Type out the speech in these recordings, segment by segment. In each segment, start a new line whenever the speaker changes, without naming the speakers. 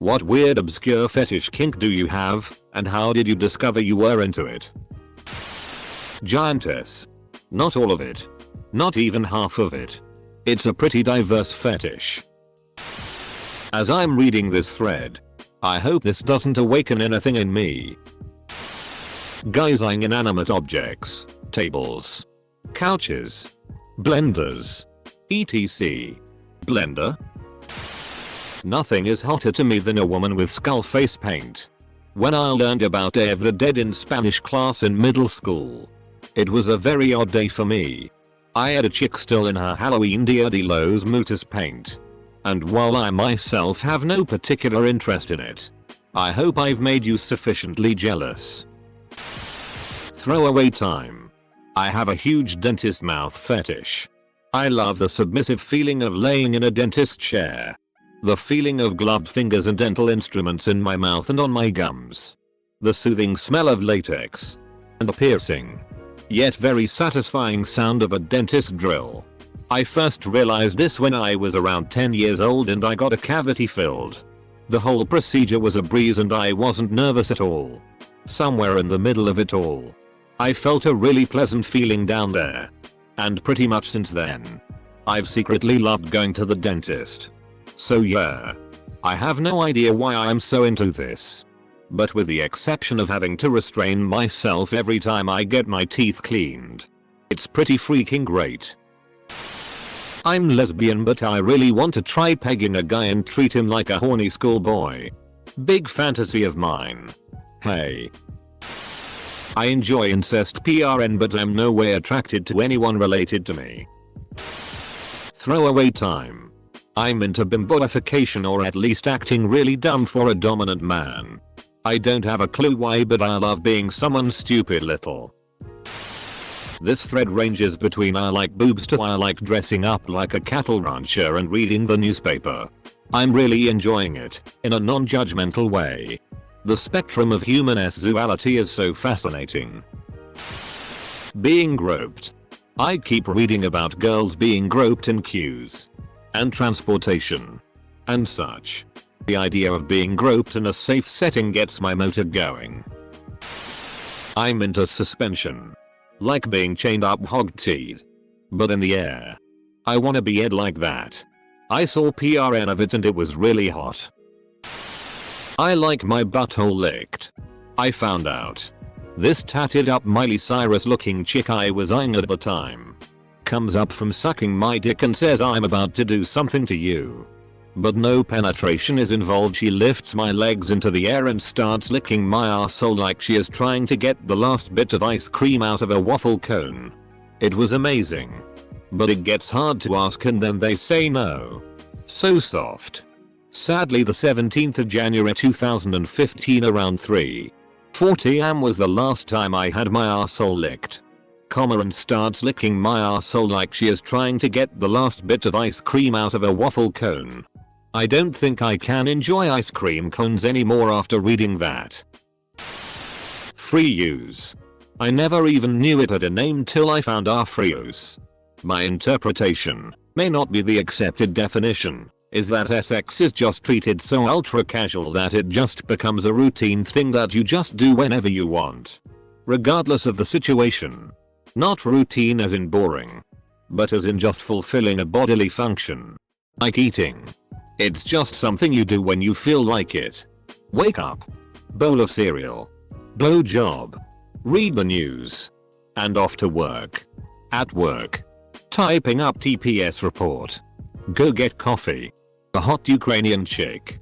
What weird obscure fetish kink do you have, and how did you discover you were into it? Giantess. Not all of it. Not even half of it. It's a pretty diverse fetish. As I'm reading this thread, I hope this doesn't awaken anything in me. Guys eyeing inanimate objects, tables, couches, blenders, etc. Blender? Nothing is hotter to me than a woman with skull face paint. When I learned about Day of the Dead in Spanish class in middle school, it was a very odd day for me. I had a chick still in her Halloween Dia de los Muertos paint. And while I myself have no particular interest in it, I hope I've made you sufficiently jealous. Throwaway time. I have a huge dentist mouth fetish. I love the submissive feeling of laying in a dentist chair. The feeling of gloved fingers and dental instruments in my mouth and on my gums. The soothing smell of latex. And the piercing, yet very satisfying sound of a dentist drill. I first realized this when I was around 10 years old and I got a cavity filled. The whole procedure was a breeze and I wasn't nervous at all. Somewhere in the middle of it all, I felt a really pleasant feeling down there. And pretty much since then, I've secretly loved going to the dentist. So yeah, I have no idea why I'm so into this. But with the exception of having to restrain myself every time I get my teeth cleaned, it's pretty freaking great. I'm lesbian but I really want to try pegging a guy and treat him like a horny schoolboy. Big fantasy of mine. Hey. I enjoy incest PRN but I'm no way attracted to anyone related to me. Throwaway time. I'm into bimboification or at least acting really dumb for a dominant man. I don't have a clue why but I love being someone's stupid little. This thread ranges between I like boobs to I like dressing up like a cattle rancher and reading the newspaper. I'm really enjoying it, in a non-judgmental way. The spectrum of human sexuality is so fascinating. Being groped. I keep reading about girls being groped in queues. And transportation. And such. The idea of being groped in a safe setting gets my motor going. I'm into suspension. Like being chained up hog-tied. But in the air. I wanna be Ed like that. I saw PRN of it and it was really hot. I like my butthole licked. I found out. This tatted up Miley Cyrus looking chick I was eyeing at the time comes up from sucking my dick and says I'm about to do something to you. But no penetration is involved. She lifts my legs into the air and starts licking my arsehole like she is trying to get the last bit of ice cream out of a waffle cone. It was amazing. But it gets hard to ask and then they say no. So soft. Sadly the 17th of January 2015 around 3:40 am was the last time I had my arsehole licked. And starts licking my arsehole like she is trying to get the last bit of ice cream out of a waffle cone. I don't think I can enjoy ice cream cones anymore after reading that. Free use. I never even knew it had a name till I found our free use. My interpretation, may not be the accepted definition, is that sex is just treated so ultra casual that it just becomes a routine thing that you just do whenever you want. Regardless of the situation. Not routine as in boring. But as in just fulfilling a bodily function. Like eating. It's just something you do when you feel like it. Wake up. Bowl of cereal. Blow job. Read the news. And off to work. At work. Typing up TPS report. Go get coffee. A hot Ukrainian chick.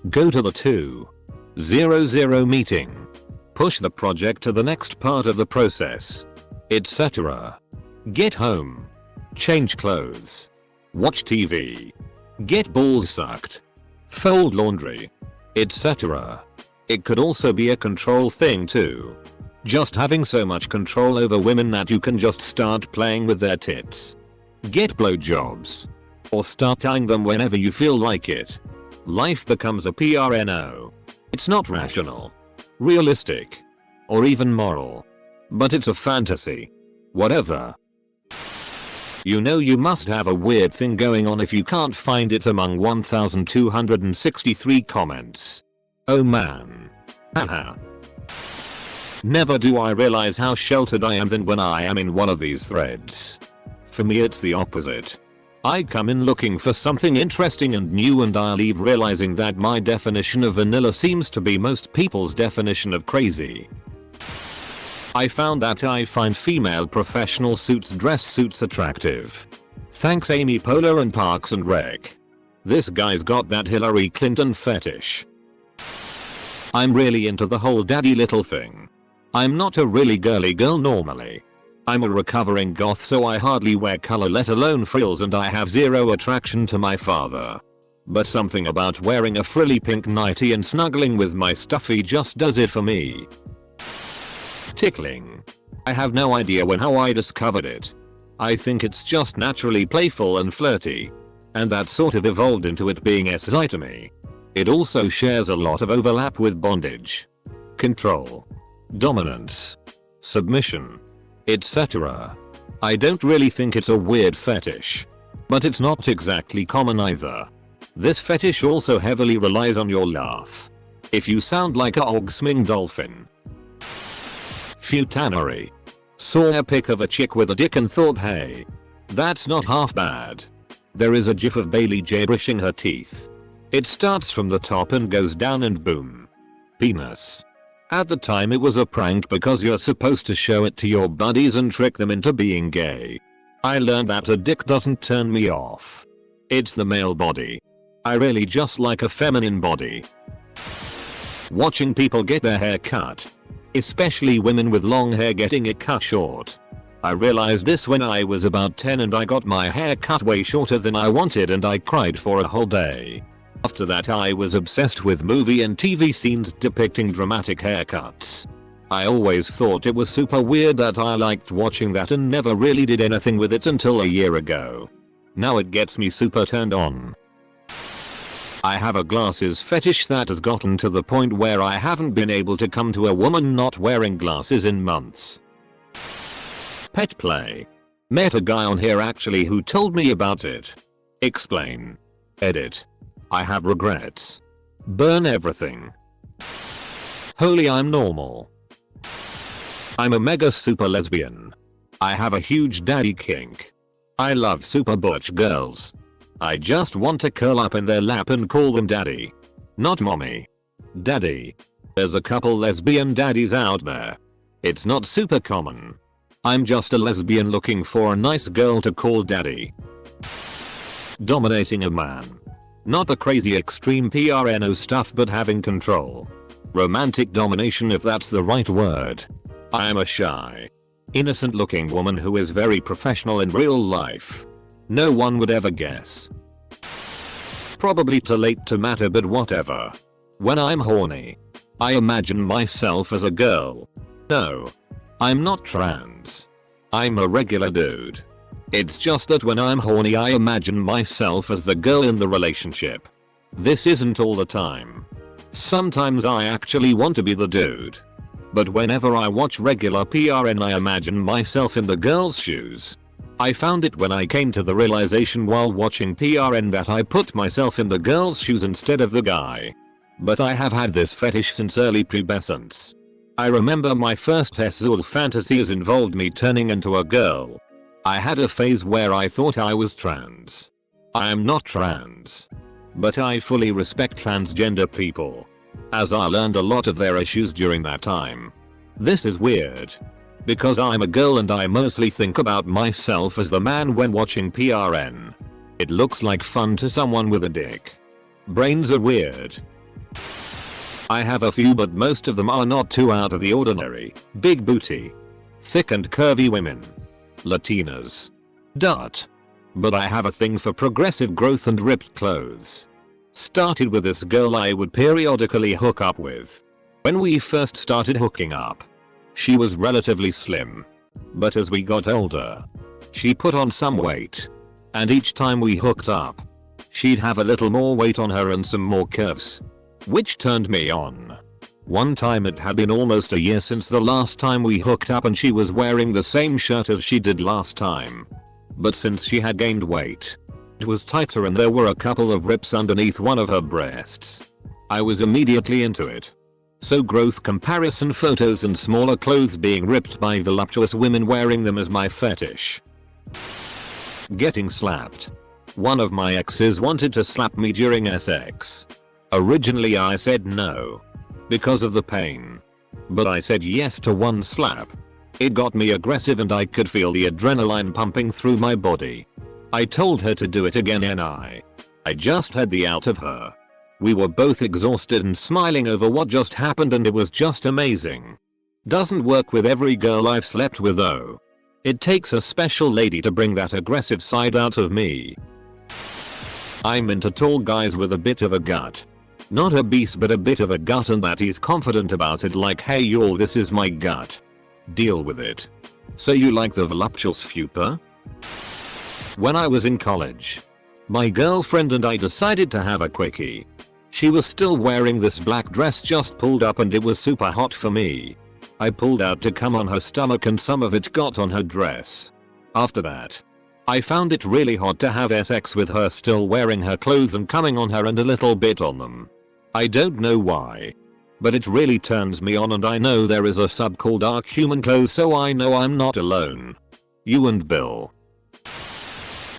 Go to the 2:00 meeting. Push the project to the next part of the process. Etc. Get home. Change clothes. Watch TV. Get balls sucked. Fold laundry. Etc. It could also be a control thing too. Just having so much control over women that you can just start playing with their tits. Get blowjobs. Or start tying them whenever you feel like it. Life becomes a PRNO. It's not rational, realistic, or even moral. But it's a fantasy. Whatever. You know you must have a weird thing going on if you can't find it among 1263 comments. Oh man. Haha. Never do I realize how sheltered I am than when I am in one of these threads. For me it's the opposite. I come in looking for something interesting and new and I leave realizing that my definition of vanilla seems to be most people's definition of crazy. I found that I find female professional dress suits attractive. Thanks Amy Poehler and Parks and Rec. This guy's got that Hillary Clinton fetish. I'm really into the whole daddy little thing. I'm not a really girly girl normally. I'm a recovering goth so I hardly wear color let alone frills and I have zero attraction to my father. But something about wearing a frilly pink nightie and snuggling with my stuffy just does it for me. Tickling. I have no idea how I discovered it. I think it's just naturally playful and flirty. And that sort of evolved into it being SI to me. It also shares a lot of overlap with bondage, control, dominance, submission, etc. I don't really think it's a weird fetish. But it's not exactly common either. This fetish also heavily relies on your laugh. If you sound like a Ogsming dolphin. Futanery. Saw a pic of a chick with a dick and thought hey. That's not half bad. There is a gif of Bailey J brushing her teeth. It starts from the top and goes down and boom. Penis. At the time it was a prank because you're supposed to show it to your buddies and trick them into being gay. I learned that a dick doesn't turn me off. It's the male body. I really just like a feminine body. Watching people get their hair cut. Especially women with long hair getting it cut short. I realized this when I was about 10 and I got my hair cut way shorter than I wanted and I cried for a whole day. After that I was obsessed with movie and TV scenes depicting dramatic haircuts. I always thought it was super weird that I liked watching that and never really did anything with it until a year ago. Now it gets me super turned on. I have a glasses fetish that has gotten to the point where I haven't been able to come to a woman not wearing glasses in months. Pet play. Met a guy on here actually who told me about it. Explain. Edit. I have regrets. Burn everything. Holy I'm normal. I'm a mega super lesbian. I have a huge daddy kink. I love super butch girls. I just want to curl up in their lap and call them daddy. Not mommy. Daddy. There's a couple lesbian daddies out there. It's not super common. I'm just a lesbian looking for a nice girl to call daddy. Dominating a man. Not the crazy extreme PRNO stuff but having control. Romantic domination if that's the right word. I am a shy, innocent looking woman who is very professional in real life. No one would ever guess. Probably too late to matter but whatever. When I'm horny, I imagine myself as a girl. No. I'm not trans. I'm a regular dude. It's just that when I'm horny I imagine myself as the girl in the relationship. This isn't all the time. Sometimes I actually want to be the dude. But whenever I watch regular PRN I imagine myself in the girl's shoes. I found it when I came to the realization while watching PRN that I put myself in the girl's shoes instead of the guy. But I have had this fetish since early pubescence. I remember my first sexual fantasies involved me turning into a girl. I had a phase where I thought I was trans. I am not trans. But I fully respect transgender people. As I learned a lot of their issues during that time. This is weird. Because I'm a girl and I mostly think about myself as the man when watching PRN. It looks like fun to someone with a dick. Brains are weird. I have a few but most of them are not too out of the ordinary. Big booty. Thick and curvy women. Latinas. But I have a thing for progressive growth and ripped clothes. Started with this girl I would periodically hook up with. When we first started hooking up, she was relatively slim. But as we got older, she put on some weight. And each time we hooked up, she'd have a little more weight on her and some more curves. Which turned me on. One time it had been almost a year since the last time we hooked up and she was wearing the same shirt as she did last time. But since she had gained weight, it was tighter and there were a couple of rips underneath one of her breasts. I was immediately into it. So growth comparison photos and smaller clothes being ripped by voluptuous women wearing them as my fetish. Getting slapped. One of my exes wanted to slap me during sex. Originally I said no, because of the pain. But I said yes to one slap. It got me aggressive and I could feel the adrenaline pumping through my body. I told her to do it again and I just had the out of her. We were both exhausted and smiling over what just happened and it was just amazing. Doesn't work with every girl I've slept with though. It takes a special lady to bring that aggressive side out of me. I'm into tall guys with a bit of a gut. Not a beast but a bit of a gut and that he's confident about it like hey y'all this is my gut. Deal with it. So you like the voluptuous fupa? When I was in college, my girlfriend and I decided to have a quickie. She was still wearing this black dress just pulled up and it was super hot for me. I pulled out to come on her stomach and some of it got on her dress. After that, I found it really hot to have sex with her still wearing her clothes and coming on her and a little bit on them. I don't know why, but it really turns me on and I know there is a sub called Dark Human Clothes so I know I'm not alone. You and Bill.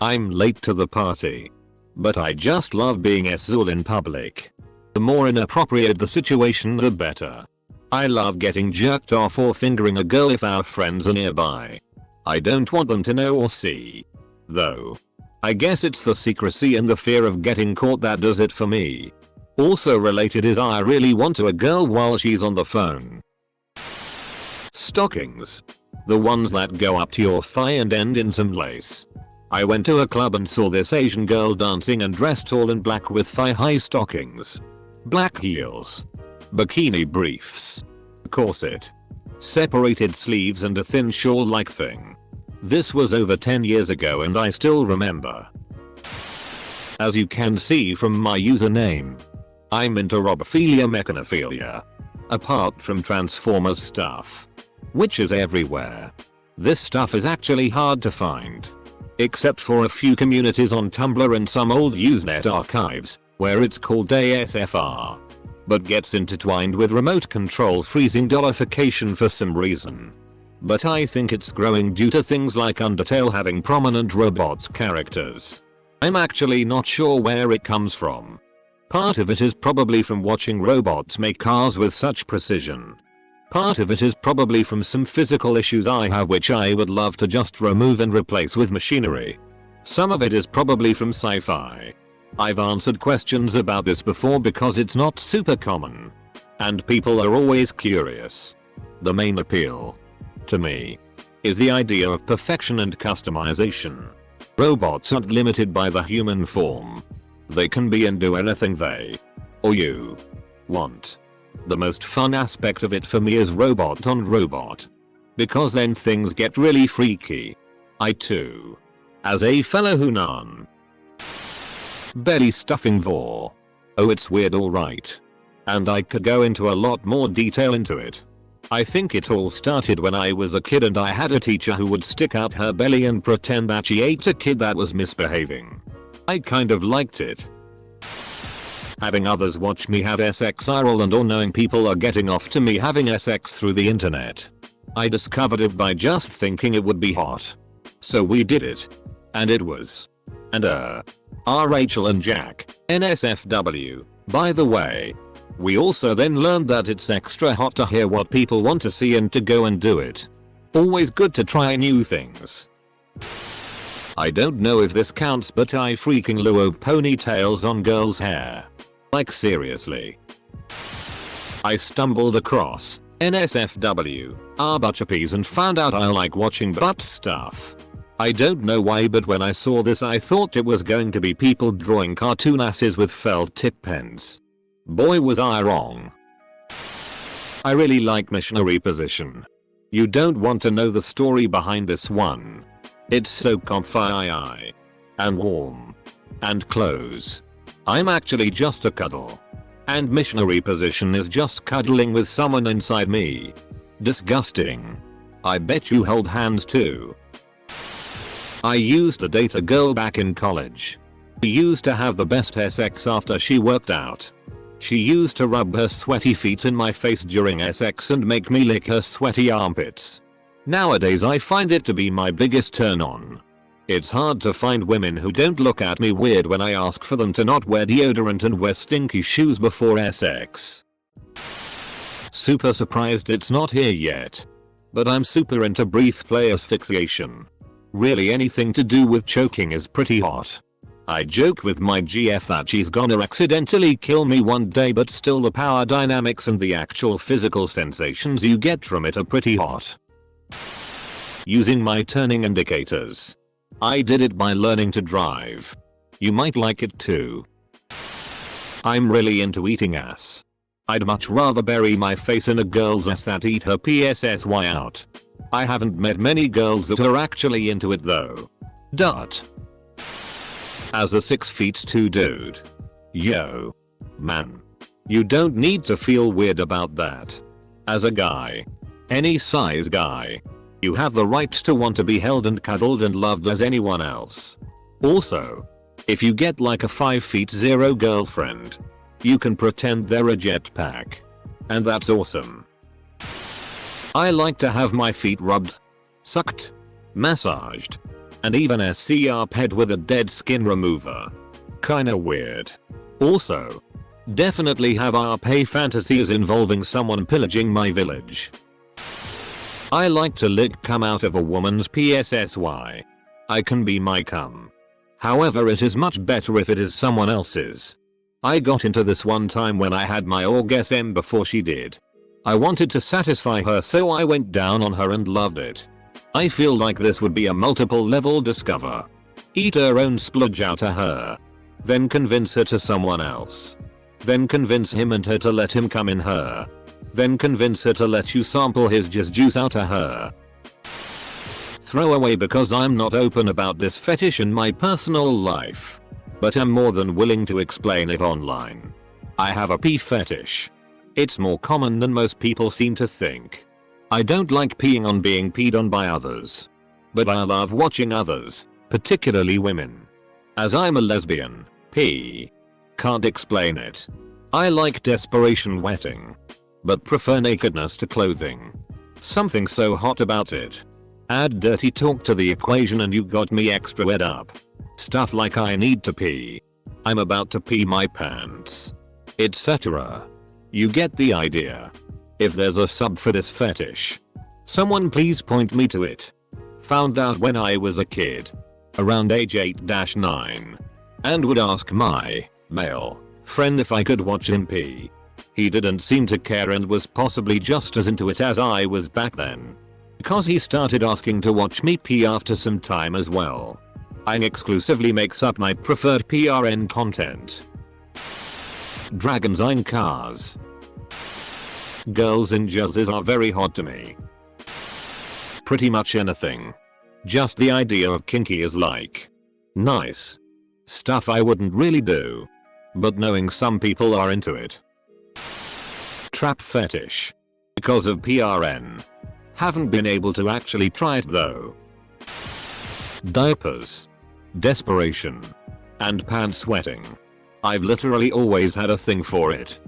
I'm late to the party, but I just love being Azul in public. The more inappropriate the situation the better. I love getting jerked off or fingering a girl if our friends are nearby. I don't want them to know or see. Though. I guess it's the secrecy and the fear of getting caught that does it for me. Also related is I really want to a girl while she's on the phone. Stockings. The ones that go up to your thigh and end in some lace. I went to a club and saw this Asian girl dancing and dressed all in black with thigh-high stockings. Black heels. Bikini briefs. Corset. Separated sleeves and a thin shawl-like thing. This was over 10 years ago and I still remember. As you can see from my username, I'm into robophilia mechanophilia. Apart from Transformers stuff, which is everywhere. This stuff is actually hard to find. Except for a few communities on Tumblr and some old Usenet archives, where it's called ASFR. But gets intertwined with remote control freezing dollarification for some reason. But I think it's growing due to things like Undertale having prominent robots characters. I'm actually not sure where it comes from. Part of it is probably from watching robots make cars with such precision. Part of it is probably from some physical issues I have which I would love to just remove and replace with machinery. Some of it is probably from sci-fi. I've answered questions about this before because it's not super common. And people are always curious. The main appeal, to me, is the idea of perfection and customization. Robots aren't limited by the human form. They can be and do anything they, or you, want. The most fun aspect of it for me is robot on robot. Because then things get really freaky. I too, as a fellow Hunan. Belly stuffing vor. Oh it's weird alright. And I could go into a lot more detail into it. I think it all started when I was a kid and I had a teacher who would stick out her belly and pretend that she ate a kid that was misbehaving. I kind of liked it. Having others watch me have sex IRL and or knowing people are getting off to me having sex through the internet. I discovered it by just thinking it would be hot. So we did it. And it was. And Rachel and Jack, NSFW, by the way. We also then learned that it's extra hot to hear what people want to see and to go and do it. Always good to try new things. I don't know if this counts but I freaking love ponytails on girls' hair. Like seriously. I stumbled across NSFW, butchappies and found out I like watching butt stuff. I don't know why but when I saw this I thought it was going to be people drawing cartoon asses with felt tip pens. Boy was I wrong. I really like missionary position. You don't want to know the story behind this one. It's so comfy and warm and close. I'm actually just a cuddle. And missionary position is just cuddling with someone inside me. Disgusting. I bet you hold hands too. I used to date a girl back in college. She used to have the best sex after she worked out. She used to rub her sweaty feet in my face during sex and make me lick her sweaty armpits. Nowadays I find it to be my biggest turn on. It's hard to find women who don't look at me weird when I ask for them to not wear deodorant and wear stinky shoes before sex. Super surprised it's not here yet. But I'm super into breath play asphyxiation. Really anything to do with choking is pretty hot. I joke with my GF that she's gonna accidentally kill me one day, but still the power dynamics and the actual physical sensations you get from it are pretty hot. Using my turning indicators. I did it by learning to drive. You might like it too. I'm really into eating ass. I'd much rather bury my face in a girl's ass than eat her PSSY out. I haven't met many girls that are actually into it though. Dot. As a 6'2" dude. Yo. Man. You don't need to feel weird about that. As a guy. Any size guy. You have the right to want to be held and cuddled and loved as anyone else. Also. If you get like a 5'0" girlfriend. You can pretend they're a jetpack. And that's awesome. I like to have my feet rubbed, sucked, massaged, and even a CR-ped with a dead skin remover. Kinda weird. Also, definitely have RP fantasies involving someone pillaging my village. I like to lick cum out of a woman's PSSY. I can be my cum. However, it is much better if it is someone else's. I got into this one time when I had my orgasm before she did. I wanted to satisfy her, so I went down on her and loved it. I feel like this would be a multiple level discover. Eat her own splodge out of her. Then convince her to someone else. Then convince him and her to let him come in her. Then convince her to let you sample his jizz juice out of her. Throw away because I'm not open about this fetish in my personal life. But I'm more than willing to explain it online. I have a pee fetish. It's more common than most people seem to think. I don't like peeing on being peed on by others. But I love watching others, particularly women. As I'm a lesbian, pee. Can't explain it. I like desperation wetting. But prefer nakedness to clothing. Something so hot about it. Add dirty talk to the equation and you got me extra wet up. Stuff like I need to pee. I'm about to pee my pants. Etc. You get the idea. If there's a sub for this fetish, someone please point me to it. Found out when I was a kid. Around age 8-9. And would ask my male friend if I could watch him pee. He didn't seem to care and was possibly just as into it as I was back then. Because he started asking to watch me pee after some time as well. I exclusively makes up my preferred PRN content. Dragons in cars. Girls in jazzes are very hot to me. Pretty much anything. Just the idea of kinky is like nice. Stuff I wouldn't really do. But knowing some people are into it. Trap fetish. Because of PRN. Haven't been able to actually try it though. Diapers. Desperation. And pants sweating. I've literally always had a thing for it.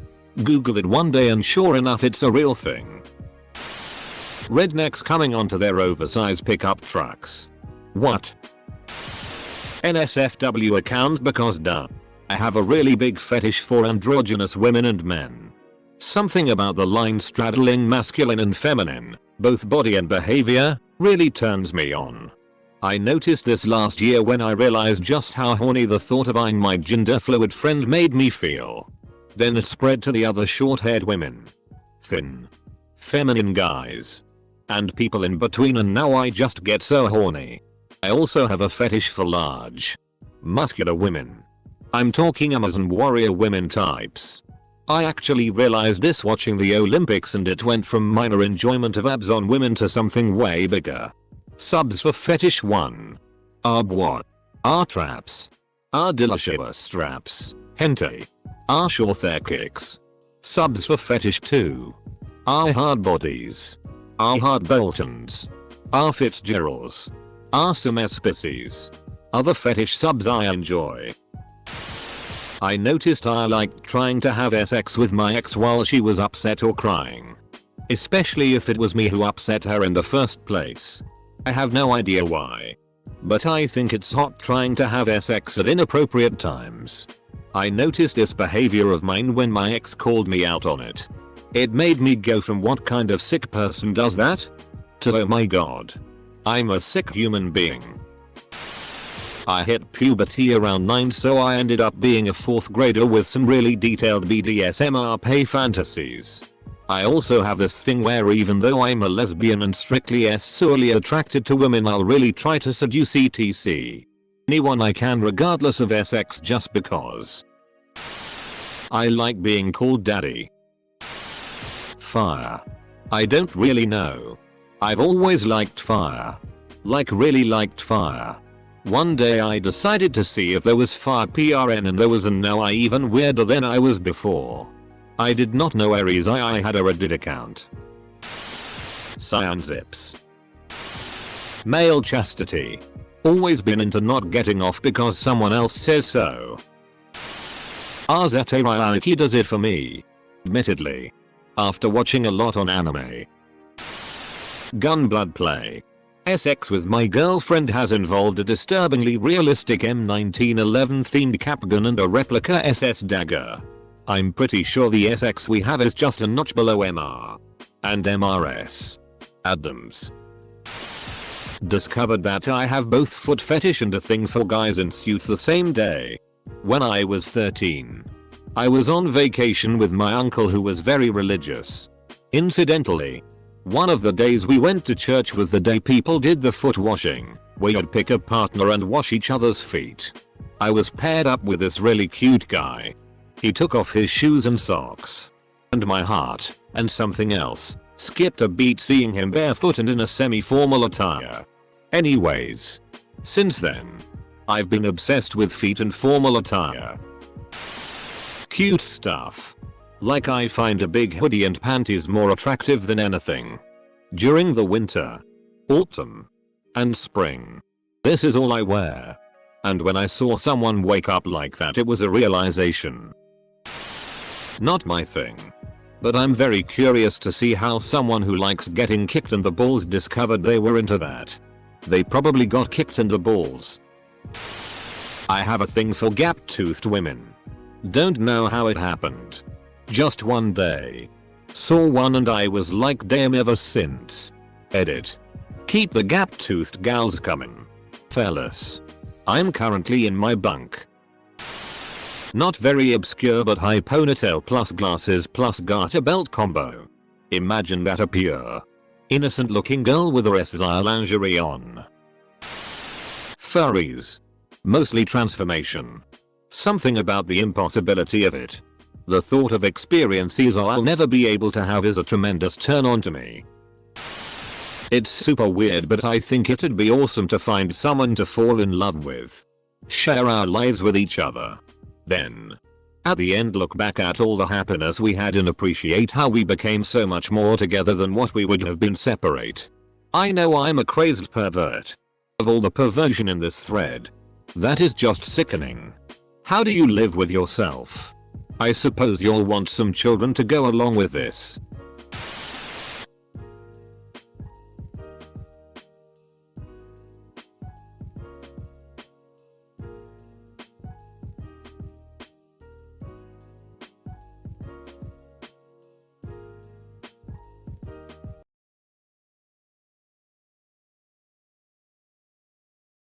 Google it one day and sure enough it's a real thing. Rednecks coming onto their oversized pickup trucks. What? NSFW account because duh. I have a really big fetish for androgynous women and men. Something about the line straddling masculine and feminine, both body and behavior, really turns me on. I noticed this last year when I realized just how horny the thought of eyeing my gender fluid friend made me feel. Then it spread to the other short-haired women. Thin. Feminine guys. And people in between, and now I just get so horny. I also have a fetish for large. Muscular women. I'm talking Amazon warrior women types. I actually realized this watching the Olympics and it went from minor enjoyment of abs on women to something way bigger. Subs for fetish 1. What? Traps. Delicious straps. Hentai. Short hair kicks. Subs for fetish 2. Hard bodies. Hard Boltons. Fitzgeralds. Are some species. Other fetish subs I enjoy. I noticed I liked trying to have sex with my ex while she was upset or crying. Especially if it was me who upset her in the first place. I have no idea why. But I think it's hot trying to have sex at inappropriate times. I noticed this behavior of mine when my ex called me out on it. It made me go from what kind of sick person does that? To oh my god. I'm a sick human being. I hit puberty around 9, so I ended up being a 4th grader with some really detailed BDSM RP fantasies. I also have this thing where even though I'm a lesbian and strictly sexually attracted to women, I'll really try to seduce etc. anyone I can regardless of sex just because. I like being called daddy. Fire. I don't really know. I've always liked fire. Like really liked fire. One day I decided to see if there was fire PRN and there was, and now I even weirder than I was before. I did not know Aries I had a Reddit account. Cyan zips. Male chastity. Always been into not getting off because someone else says so. Azete Ryuki does it for me. Admittedly. After watching a lot on anime. Gunblood play. Sex with my girlfriend has involved a disturbingly realistic M1911 themed capgun and a replica SS dagger. I'm pretty sure the sex we have is just a notch below MR. And MRS. Adams. Discovered that I have both foot fetish and a thing for guys in suits the same day. When I was 13. I was on vacation with my uncle who was very religious. Incidentally, one of the days we went to church was the day people did the foot washing, where you'd pick a partner and wash each other's feet. I was paired up with this really cute guy. He took off his shoes and socks. And my heart, and something else, skipped a beat seeing him barefoot and in a semi-formal attire. Anyways. Since then, I've been obsessed with feet and formal attire. Cute stuff. Like I find a big hoodie and panties more attractive than anything. During the winter, autumn, and spring. This is all I wear. And when I saw someone wake up like that, it was a realization. Not my thing. But I'm very curious to see how someone who likes getting kicked in the balls discovered they were into that. They probably got kicked in the balls. I have a thing for gap-toothed women. Don't know how it happened. Just one day. Saw one and I was like damn ever since. Edit. Keep the gap-toothed gals coming. Fellas. I'm currently in my bunk. Not very obscure but high ponytail plus glasses plus garter belt combo. Imagine that, a pure, innocent looking girl with a style lingerie on. Furries. Mostly transformation. Something about the impossibility of it. The thought of experiences I'll never be able to have is a tremendous turn on to me. It's super weird, but I think it'd be awesome to find someone to fall in love with. Share our lives with each other. Then, at the end, look back at all the happiness we had and appreciate how we became so much more together than what we would have been separate. I know I'm a crazed pervert. Of all the perversion in this thread, that is just sickening. How do you live with yourself? I suppose you'll want some children to go along with this.